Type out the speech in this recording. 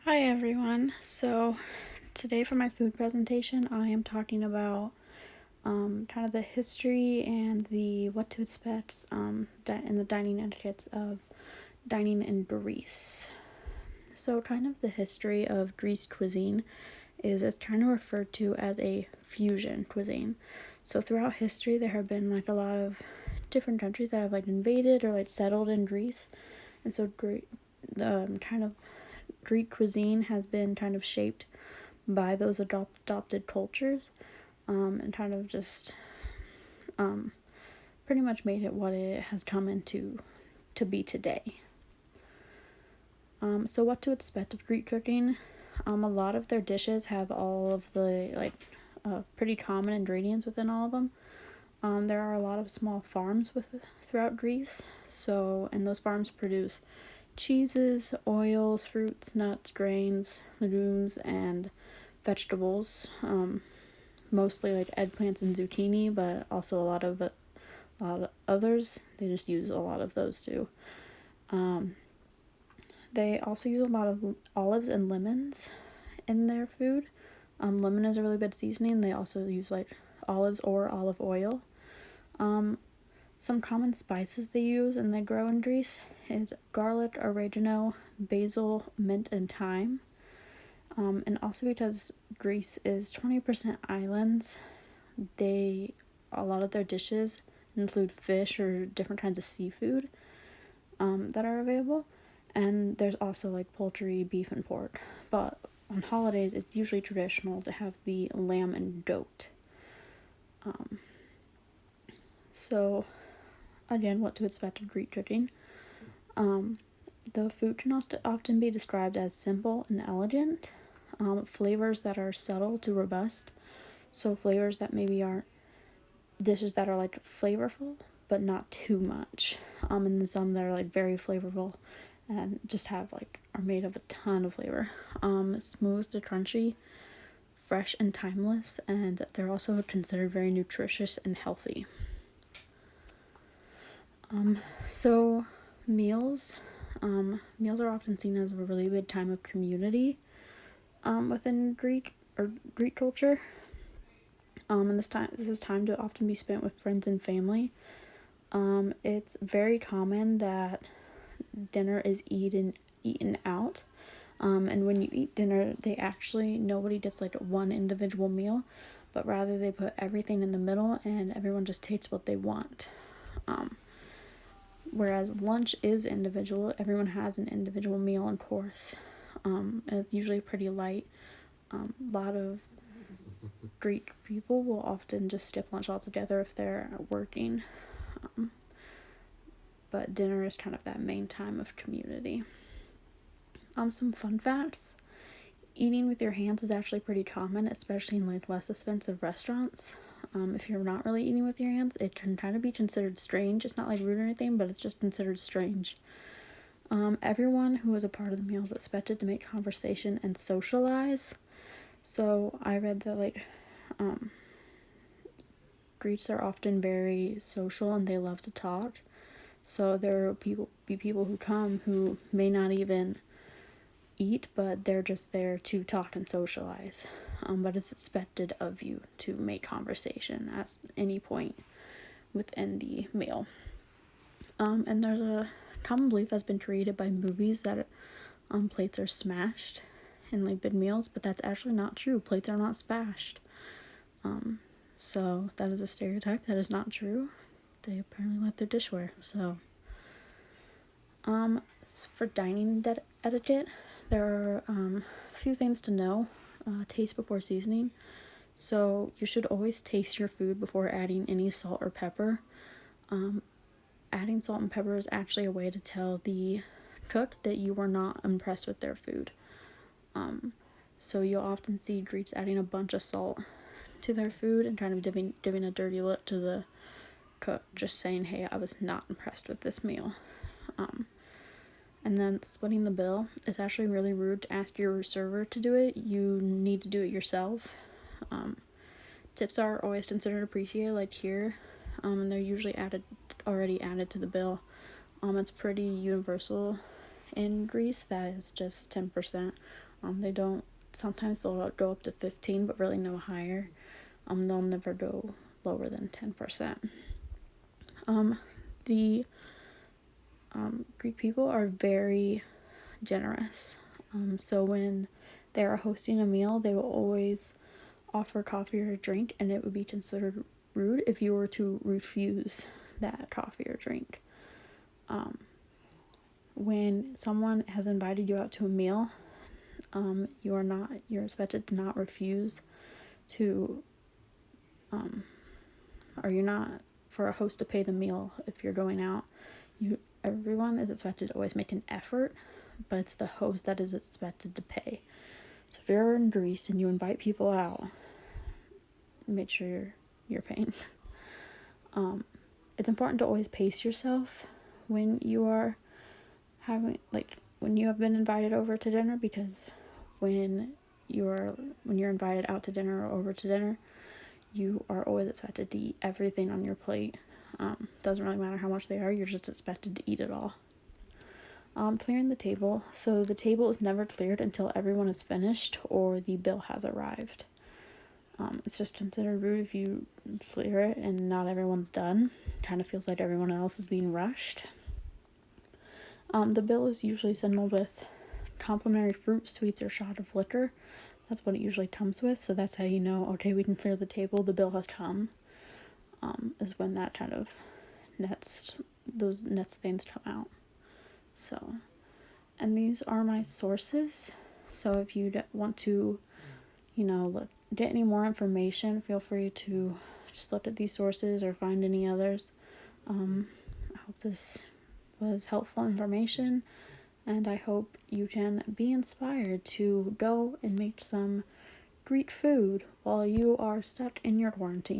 Hi everyone. So today for my food presentation, I am talking about kind of the history and the what to expect and the dining etiquettes of dining in Greece. So kind of the history of Greece cuisine is it's kind of referred to as a fusion cuisine. So throughout history, there have been like a lot of different countries that have like invaded or like settled in Greece, and so kind of Greek cuisine has been kind of shaped by those adopted cultures, and kind of just pretty much made it what it has come into to be today. So what to expect of Greek cooking? A lot of their dishes have all of the pretty common ingredients within all of them. There are a lot of small farms throughout Greece, and those farms produce cheeses, oils, fruits, nuts, grains, legumes, and vegetables. Mostly like eggplants and zucchini, but also a lot of others. They just use a lot of those too. They also use a lot of olives and lemons in their food. Lemon is a really good seasoning. They also use like olives or olive oil. Some common spices they use and they grow in Greece is garlic, oregano, basil, mint, and thyme. And also because Greece is 20% islands, a lot of their dishes include fish or different kinds of seafood that are available. And there's also like poultry, beef, and pork. But on holidays, it's usually traditional to have the lamb and goat. So again, what to expect of Greek cooking. The food can often be described as simple and elegant. Flavors that are subtle to robust. So flavors that maybe aren't dishes that are like flavorful, but not too much. And then some that are like very flavorful and just are made of a ton of flavor. Smooth to crunchy, fresh and timeless, and they're also considered very nutritious and healthy. So meals are often seen as a really big time of community within Greek culture. And this is time to often be spent with friends and family. It's very common that dinner is eaten out. And when you eat dinner, nobody gets like one individual meal, but rather they put everything in the middle and everyone just takes what they want. Whereas lunch is individual, everyone has an individual meal and course. And it's usually pretty light. A lot of Greek people will often just skip lunch altogether if they're working. But dinner is kind of that main time of community. Some fun facts. Eating with your hands is actually pretty common, especially in like less expensive restaurants. If you're not really eating with your hands, it can kind of be considered strange. It's not like rude or anything, but it's just considered strange. Everyone who is a part of the meal is expected to make conversation and socialize. So I read that Greeks are often very social and they love to talk. So there will be people who come who may not even eat, but they're just there to talk and socialize. But it's expected of you to make conversation at any point within the meal. And there's a common belief that's been created by movies that plates are smashed in like big meals, but that's actually not true. Plates are not smashed. So that is a stereotype. That is not true. They apparently like their dishware. So, for dining etiquette, there are a few things to know. Taste before seasoning. So you should always taste your food before adding any salt or pepper. Adding salt and pepper is actually a way to tell the cook that you were not impressed with their food. So you'll often see Greeks adding a bunch of salt to their food and kind of giving a dirty look to the cook, just saying, hey, I was not impressed with this meal. And then splitting the bill. It's actually really rude to ask your server to do it. You need to do it yourself. Tips are always considered appreciated, like here. And they're usually already added to the bill. It's pretty universal in Greece that it's just 10% They don't, sometimes they'll go up to 15, but really no higher. They'll never go lower than 10%. The Greek people are very generous. So when they are hosting a meal, they will always offer coffee or drink, and it would be considered rude if you were to refuse that coffee or drink. When someone has invited you out to a meal, you're expected to not refuse to, or you're not for a host to pay the meal if you're going out. Everyone is expected to always make an effort, but it's the host that is expected to pay. So if you're in Greece and you invite people out, make sure you're paying. It's important to always pace yourself when you are when you have been invited over to dinner, because when you're invited out to dinner or over to dinner, you are always expected to eat everything on your plate. Doesn't really matter how much they are, you're just expected to eat it all. Clearing the table. So the table is never cleared until everyone is finished or the bill has arrived. It's just considered rude if you clear it and not everyone's done. Kind of feels like everyone else is being rushed. The bill is usually signaled with complimentary fruit, sweets, or shot of liquor. That's what it usually comes with, so that's how you know, okay, we can clear the table, the bill has come. Is when that kind of those nets things come out. So, and these are my sources. So if you want to, get any more information, feel free to just look at these sources or find any others. I hope this was helpful information, and I hope you can be inspired to go and make some Greek food while you are stuck in your quarantine.